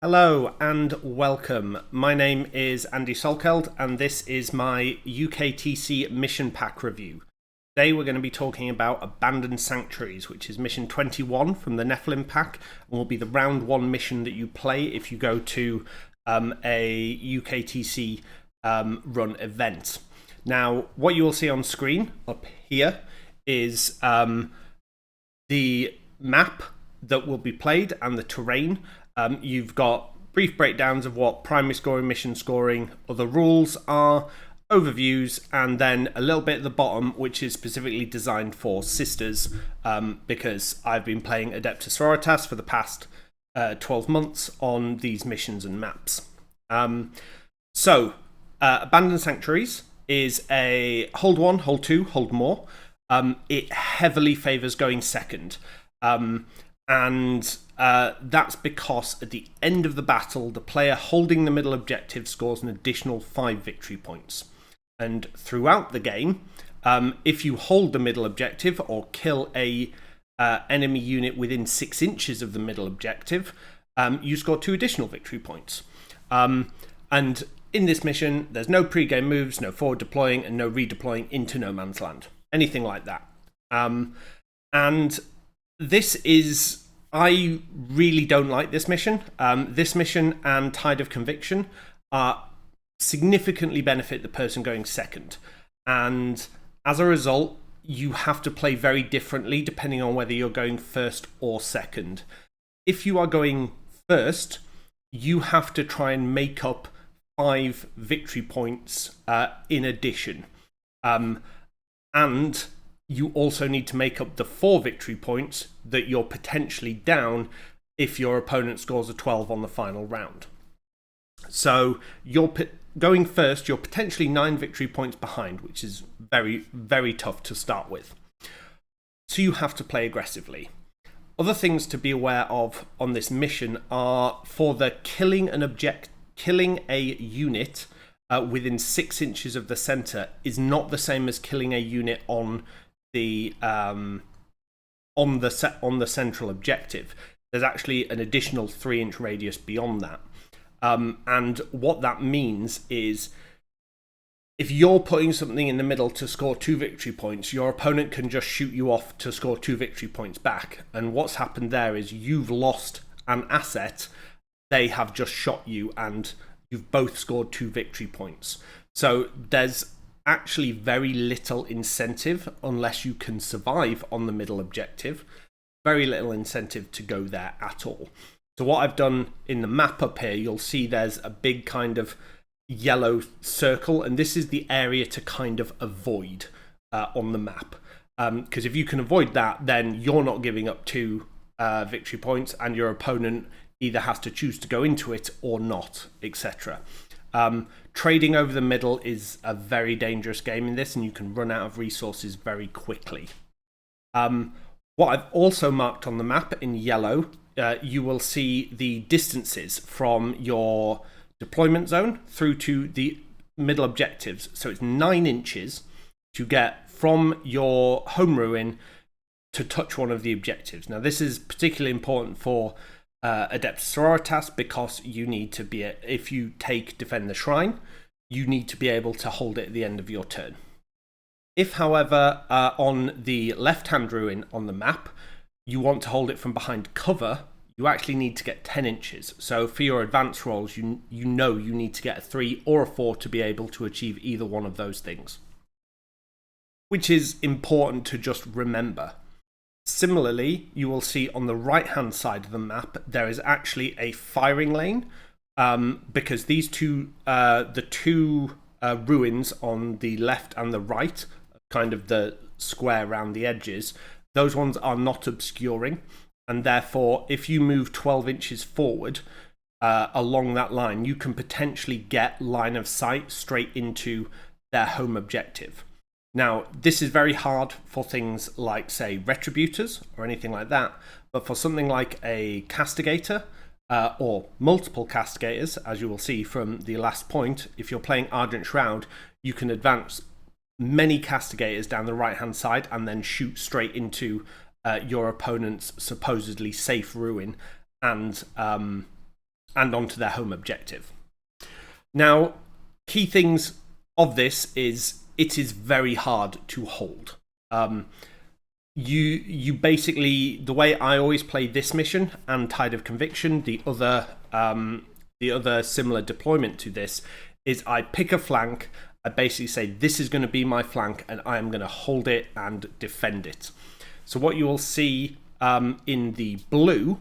Hello and welcome. My name is Andy Solkeld and this is my UKTC mission pack review. Today we're going to be talking about Abandoned Sanctuaries, which is mission 21 from the Nephilim pack and will be the round 1 mission that you play if you go to a UKTC run event. Now, what you will see on screen up here is the map that will be played and the terrain. You've got brief breakdowns of what primary scoring, mission scoring, other rules are, overviews, and then a little bit at the bottom, which is specifically designed for sisters, because I've been playing Adepta Sororitas for the past 12 months on these missions and maps. Abandoned Sanctuaries is a hold 1, hold 2, hold more. It heavily favours going second. That's because at the end of the battle, the player holding the middle objective scores an additional 5 victory points. And throughout the game, if you hold the middle objective or kill a enemy unit within 6 inches of the middle objective, you score 2 additional victory points. And in this mission, there's no pre-game moves, no forward deploying, and no redeploying into no man's land. Anything like that. And this is... I really don't like this mission. This mission and Tide of Conviction significantly benefit the person going second. And as a result, you have to play very differently depending on whether you're going first or second. If you are going first, you have to try and make up 5 victory points in addition. And you also need to make up the 4 victory points that you're potentially down if your opponent scores a 12 on the final round. So you're going first, you're potentially 9 victory points behind, which is very, very tough to start with. So you have to play aggressively. Other things to be aware of on this mission are for the killing a unit within 6 inches of the center is not the same as killing a unit on the central objective. There's actually an additional 3-inch radius beyond that. And what that means is if you're putting something in the middle to score 2 victory points, your opponent can just shoot you off to score 2 victory points back. And what's happened there is you've lost an asset, they have just shot you, and you've both scored 2 victory points. So there's actually very little incentive unless you can survive on the middle objective. Very little incentive to go there at all. So what I've done in the map up here, you'll see there's a big kind of yellow circle, and this is the area to kind of avoid on the map. Because if you can avoid that, then you're not giving up 2 victory points, and your opponent either has to choose to go into it or not, etc. Trading over the middle is a very dangerous game in this, and you can run out of resources very quickly. What I've also marked on the map in yellow, you will see the distances from your deployment zone through to the middle objectives. So it's 9 inches to get from your home ruin to touch one of the objectives. Now, this is particularly important for Adepta Sororitas because you need to be, if you take Defend the Shrine, you need to be able to hold it at the end of your turn. If, however, on the left-hand ruin on the map, you want to hold it from behind cover, you actually need to get 10 inches. So for your advanced rolls, you know you need to get a 3 or a 4 to be able to achieve either one of those things, which is important to just remember. Similarly, you will see on the right-hand side of the map, there is actually a firing lane, because these the two ruins on the left and the right, kind of the square around the edges, those ones are not obscuring, and therefore, if you move 12 inches forward along that line, you can potentially get line of sight straight into their home objective. Now, this is very hard for things like, say, Retributors or anything like that, but for something like a Castigator or multiple Castigators, as you will see from the last point, if you're playing Ardent Shroud, you can advance many Castigators down the right-hand side and then shoot straight into your opponent's supposedly safe ruin and onto their home objective. Now, key things of this is it is very hard to hold. You basically, the way I always play this mission and Tide of Conviction, the other similar deployment to this, is I pick a flank. I basically say this is going to be my flank, and I am going to hold it and defend it. So what you will see in the blue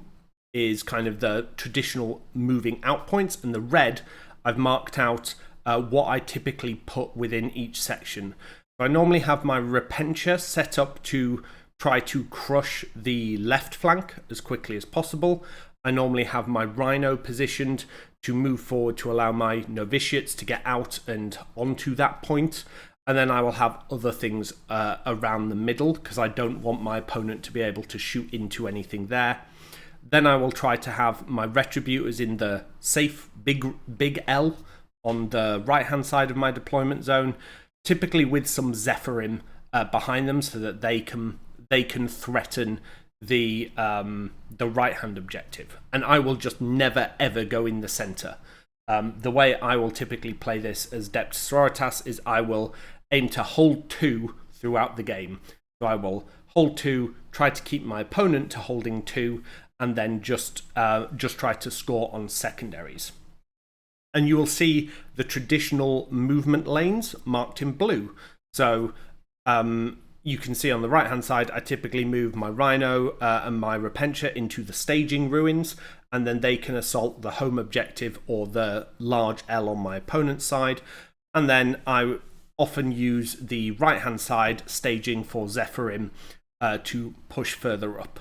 is kind of the traditional moving out points, and the red I've marked out what I typically put within each section. So I normally have my Repentia set up to try to crush the left flank as quickly as possible. I normally have my Rhino positioned to move forward to allow my Novitiates to get out and onto that point. And then I will have other things around the middle because I don't want my opponent to be able to shoot into anything there. Then I will try to have my Retributors in the safe big L on the right-hand side of my deployment zone, typically with some Zephyrim behind them so that they can threaten the right-hand objective. And I will just never, ever go in the center. The way I will typically play this as Adepta Sororitas is I will aim to hold 2 throughout the game. So I will hold 2, try to keep my opponent to holding 2, and then just try to score on secondaries. And you will see the traditional movement lanes marked in blue. So you can see on the right-hand side, I typically move my Rhino and my Repentia into the staging ruins, and then they can assault the home objective or the large L on my opponent's side. And then I often use the right-hand side staging for Zephyrim to push further up.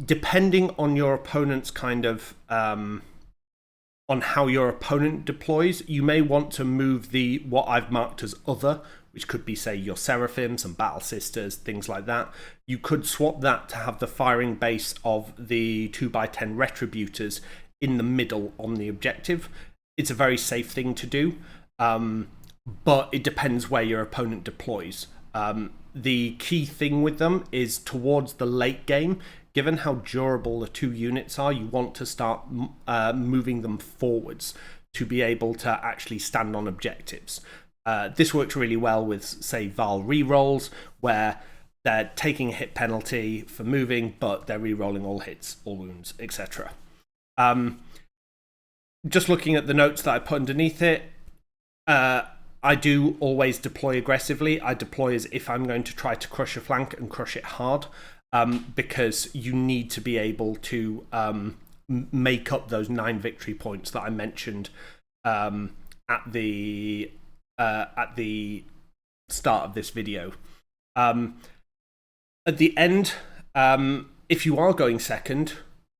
Depending on your opponent's kind of on how your opponent deploys, you may want to move what I've marked as other, which could be, say, your Seraphim, some Battle Sisters, things like that. You could swap that to have the firing base of the 2x10 Retributors in the middle on the objective. It's a very safe thing to do, but it depends where your opponent deploys. The key thing with them is towards the late game, given how durable the 2 units are, you want to start moving them forwards to be able to actually stand on objectives. This works really well with, say, Vahl rerolls, where they're taking a hit penalty for moving, but they're rerolling all hits, all wounds, etc. Just looking at the notes that I put underneath it, I do always deploy aggressively. I deploy as if I'm going to try to crush a flank and crush it hard, because you need to be able to make up those 9 victory points that I mentioned at the start of this video. At the end, if you are going second,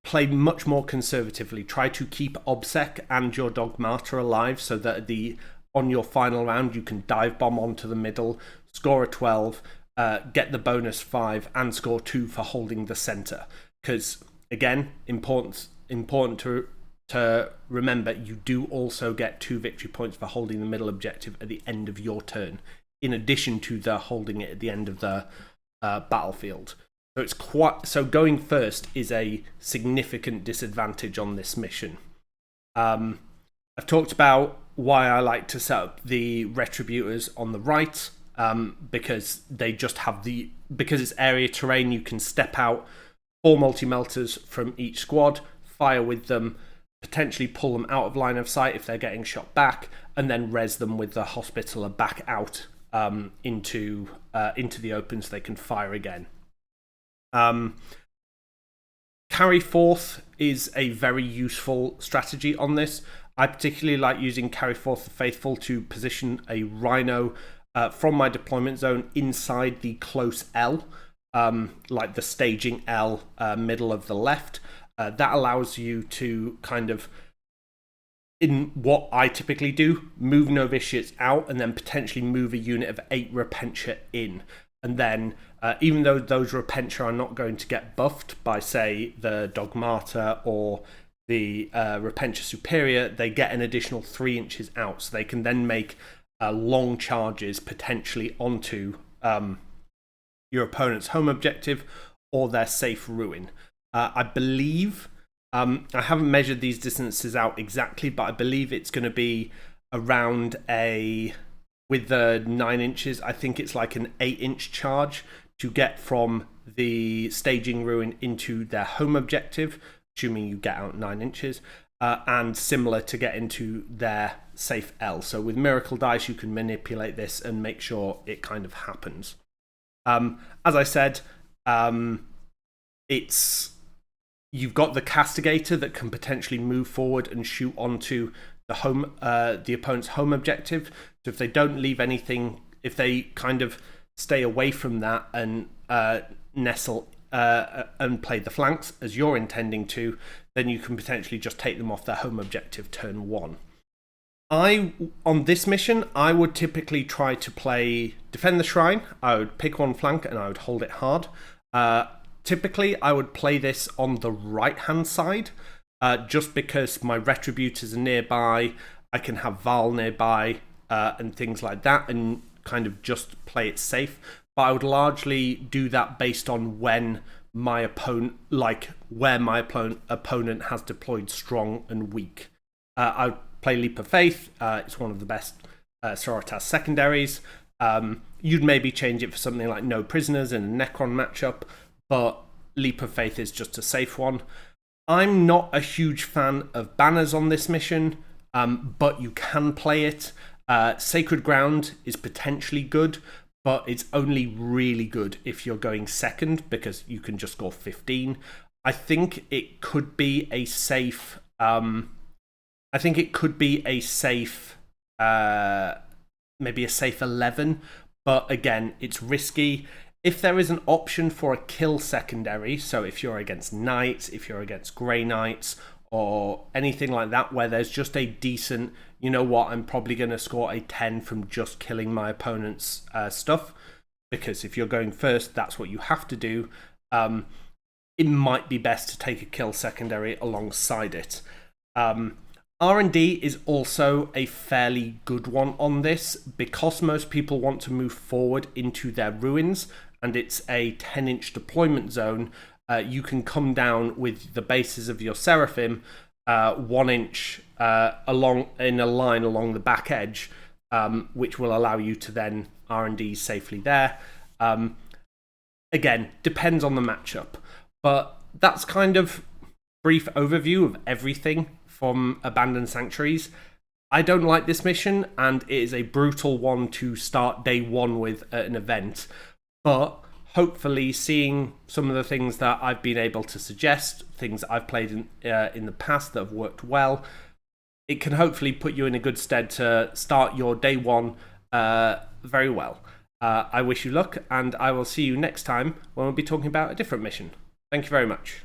play much more conservatively. Try to keep OBSEC and your Dogmata alive so that on your final round you can dive bomb onto the middle, score a 12, get the bonus 5, and score 2 for holding the center. Because again, important to remember, you do also get 2 victory points for holding the middle objective at the end of your turn, in addition to the holding it at the end of the battlefield. So going first is a significant disadvantage on this mission. I've talked about why I like to set up the Retributors on the right, because they just have because it's area terrain, you can step out 4 multi-melters from each squad, fire with them, potentially pull them out of line of sight if they're getting shot back, and then res them with the Hospitaller back out into the open so they can fire again. Carry forth is a very useful strategy on this. I particularly like using Carry Forth the Faithful to position a Rhino from my deployment zone inside the close L, like the staging L middle of the left. That allows you to kind of, in what I typically do, move Novitiates out and then potentially move a unit of 8 Repentia in. And then, even though those Repentia are not going to get buffed by, say, the Dogmata or the Repentia Superior, they get an additional 3 inches out. So they can then make long charges potentially onto your opponent's home objective or their safe ruin. I believe I haven't measured these distances out exactly, but I believe it's going to be around with the 9 inches, I think it's like an 8-inch charge to get from the staging ruin into their home objective, assuming you get out 9 inches, and similar to get into their safe L. So with Miracle Dice, you can manipulate this and make sure it kind of happens. As I said, you've got the Castigator that can potentially move forward and shoot onto the opponent's home objective. So if they don't leave anything, if they kind of stay away from that and nestle and play the flanks as you're intending to, then you can potentially just take them off their home objective turn 1. On this mission, I would typically try to play Defend the Shrine. I would pick one flank and I would hold it hard. Typically, I would play this on the right-hand side, just because my Retributors are nearby. I can have Vahl nearby and things like that, and kind of just play it safe. But I would largely do that based on when my opponent, where my opponent has deployed strong and weak. I would play Leap of Faith. It's one of the best Sororitas secondaries. You'd maybe change it for something like No Prisoners in a Necron matchup, but Leap of Faith is just a safe one. I'm not a huge fan of banners on this mission, but you can play it. Sacred Ground is potentially good, but it's only really good if you're going second, because you can just score 15. I think it could be a safe... maybe a safe 11, but again, it's risky. If there is an option for a kill secondary, so if you're against Knights, if you're against Grey Knights, or anything like that, where there's just a decent, you know what, I'm probably going to score a 10 from just killing my opponent's stuff, because if you're going first, that's what you have to do. It might be best to take a kill secondary alongside it. R&D is also a fairly good one on this, because most people want to move forward into their ruins, and it's a 10-inch deployment zone. You can come down with the bases of your Seraphim 1 inch in a line along the back edge, which will allow you to then R&D safely there. Again, depends on the matchup, but that's kind of brief overview of everything from Abandoned Sanctuaries. I don't like this mission, and it is a brutal one to start day 1 with at an event, but hopefully seeing some of the things that I've been able to suggest, things that I've played in the past that have worked well, it can hopefully put you in a good stead to start your day 1 very well. I wish you luck, and I will see you next time when we'll be talking about a different mission. Thank you very much.